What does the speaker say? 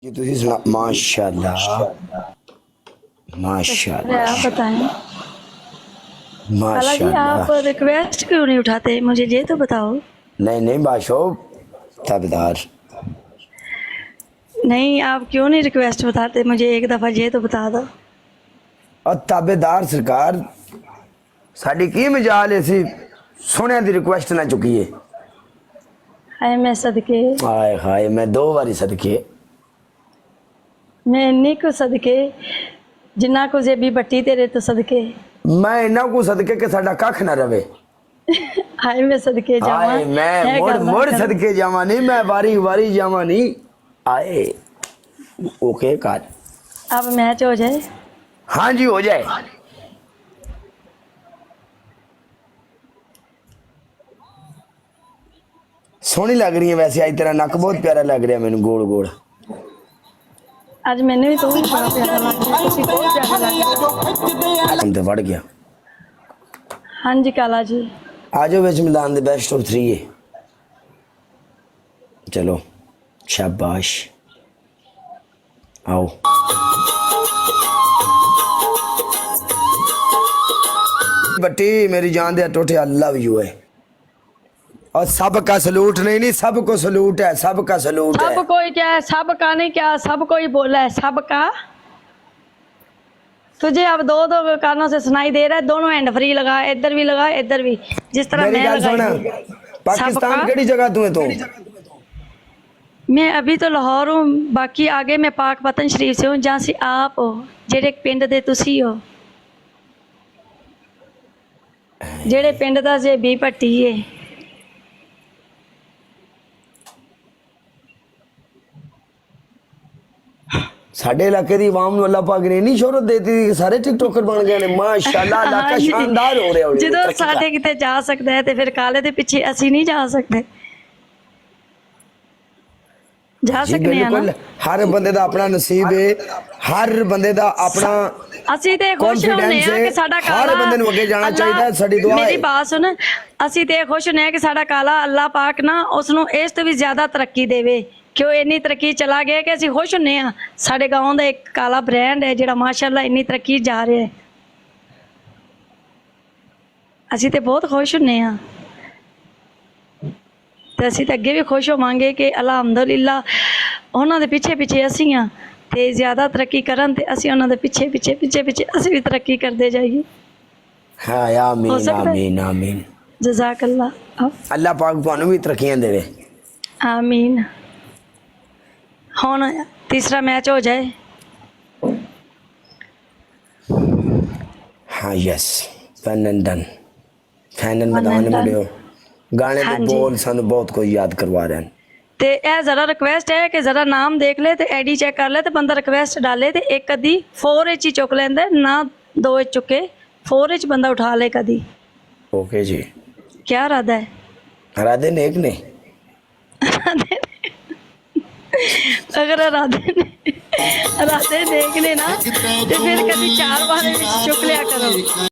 जी तुझे सुना माशाल्लाह माशाल्लाह आप बताएं। खाला जी माशाल्लाह। आप रिक्वेस्ट क्यों नहीं उठाते, मुझे ये तो बताओ। नहीं नहीं बाशो तबदार नहीं, आप क्यों नहीं रिक्वेस्ट बताते, मुझे एक दफ़ा ये तो बता दो। और ताबेदार सरकार साड़ी की मजाल ऐसी सुने दी रिक्वेस्ट ना चुकी है। हाय मैं सदके, हाय हाय मैं 2 बारी सदके मैं इन्नी को सदके जिन्ना को जेबी बट्टी तेरे तो सदके। मैं इन्ना को सदके के साडा कख ना रवे। हाय मैं सदके जावा, हाय मैं है मुड़ गल्ला मुड़ कर। सदके जावा नहीं, मैं बारी बारी जावा नहीं। आए ओके कर। अब मैच हो जाए। हाँ जी हो जाए। सोहनी लग रही है वैसे, आज तेरा नक बहुत प्यारा लग रहा है मैंने, गोल गोल। आज मैंने भी तो बड़ा प्यारा लगा, तुसी बहुत प्यारा लगा। हम तो बढ़ गया। हाँ जी काला जी, आ जाओ विच मैदान दे बेस्ट ऑफ 3 है। चलो शाबाश आओ। बट्टी मेरी जान दे टोटे, आई लव यू है। और सबका सलूट नहीं नहीं सबको सलूट है, सबका सलूट है। सब कोई क्या है, सबका नहीं क्या, सब कोई बोला है सबका। तुझे अब दो दो कानों से सुनाई दे रहा है, दोनों हैंड फ्री लगा, इधर भी लगा इधर भी, जिस तरह मेरी मैं गल सुन, लगाई थी। पाकिस्तान सबका? केड़ी जगह तू है तू? मैं अभी तो लाहौर हूँ, बाकी आगे मैं पाक पतन शरीफ से हूँ, जहाँ से आप हो, जेड़े पिंड दे तुसी हो, जेड़े पिंड दा जे बी भट्टी है। साडे इलाके दी आवाम नु अल्लाह पाक ने नहीं शोहरत देती थी कि सारे टिकटॉकर बन गए ने। माशाल्लाह इलाका हाँ जी। शानदार हो रहा है। ਜਦੋਂ ਸਾਡੇ ਕਿਤੇ ਜਾ ਸਕਦਾ ਹੈ ਤੇ ਫਿਰ ਕਾਲੇ ਦੇ ਪਿੱਛੇ ਅਸੀਂ ਨਹੀਂ ਜਾ ਸਕਦੇ। ਜਾ जी ਸਕਨੇ ਆ बिल्कुल, ਨਾ। हर बंदे दा अपना नसीब है, हर बंदे दा अपना ਅਸੀਂ ਤੇ ਖੁਸ਼ ਹੁੰਨੇ confidence ਆ है। ਕਿ ਸਾਡਾ हर ਕਾਲਾ बंदे नु अगे जाना ਅੱਲਾ- चाहिए, साडी दुआ ਮੇਰੀ है। ਬਾਤ ਸੁਣ, ਅਸੀਂ ਤੇ ਖੁਸ਼ ਹੁੰਨੇ ਆ ਕਿ ਸਾਡਾ ਕਾਲਾ ਅੱਲਾ ਪਾਕ ਨਾ ਉਸ ਨੂੰ ਇਸ ਤੋਂ ਵੀ ਜ਼ਿਆਦਾ ਤਰੱਕੀ ਦੇਵੇ ਕਿ ਉਹ ਇੰਨੀ ਤਰੱਕੀ ਚਲਾ ਗਿਆ ਕਿ ਅਸੀਂ ਖੁਸ਼ ਹੁੰਨੇ ਆ। ਸਾਡੇ ਗਾਉਂ ਦਾ ਇੱਕ ਕਾਲਾ ਬ੍ਰਾਂਡ ਹੈ ਜਿਹੜਾ ਮਾਸ਼ਾਅੱਲਾ ਇੰਨੀ ਤਰੱਕੀ ਜਾ ਰਿਹਾ ਹੈ, ਅਸੀਂ ਤੇ ਬਹੁਤ ਖੁਸ਼ ਹੁੰਨੇ ਆ। ਤੇ ਅਸੀਂ ਤਾਂ ਅੱਗੇ ਵੀ ਖੁਸ਼ ਹੋਵਾਂਗੇ ਕਿ ਅਲਹਮਦੁਲਿਲਾ ਉਹਨਾਂ ਦੇ ਪਿੱਛੇ ਪਿੱਛੇ ਅਸੀਂ ਆ ਤੇ ਜ਼ਿਆਦਾ ਤਰੱਕੀ ਕਰਨ ਤੇ ਅਸੀਂ ਉਹਨਾਂ ਦੇ ਪਿੱਛੇ ਪਿੱਛੇ ਪਿੱਛੇ ਪਿੱਛੇ ਅਸੀਂ ਵੀ ਤਰੱਕੀ ਕਰਦੇ ਜਾਈਏ। हाँ आमीन सकता है। आमीन आमीन। जज़ाकल्ला। अल्लाह पाक तुहानू भी तरक्कियां देवे। आमीन। ਹੁਣ तीसरा मैच हो जाए। हाँ yes fun and done. Fan and Fun मैदान and done। मुड़ियो गाने हाँ दे जी। बोल सानू बहुत कुछ याद करवा रहे हैं। ਤੇ ਇਹ ਜ਼ਰਾ ਰਿਕਵੈਸਟ ਹੈ ਕਿ ਜ਼ਰਾ ਨਾਮ ਦੇਖ ਲੈ ਤੇ ਆਈਡੀ ਚੈੱਕ ਕਰ ਲੈ ਤੇ ਬੰਦਾ ਰਿਕਵੈਸਟ ਡਾਲੇ ਤੇ ਇੱਕ ਅੱਧੀ 4 ਵਿੱਚ ਹੀ ਚੁੱਕ ਲੈਂਦਾ, ਨਾ 2 ਵਿੱਚ ਚੁੱਕੇ, 4 ਵਿੱਚ ਬੰਦਾ ਉਠਾ ਲੇ ਕਦੀ। ओके जी। क्या इरादा है? राधे नेक ने अगर इरादे देख लेना तो फिर कभी 4 बार चुक लिया करो।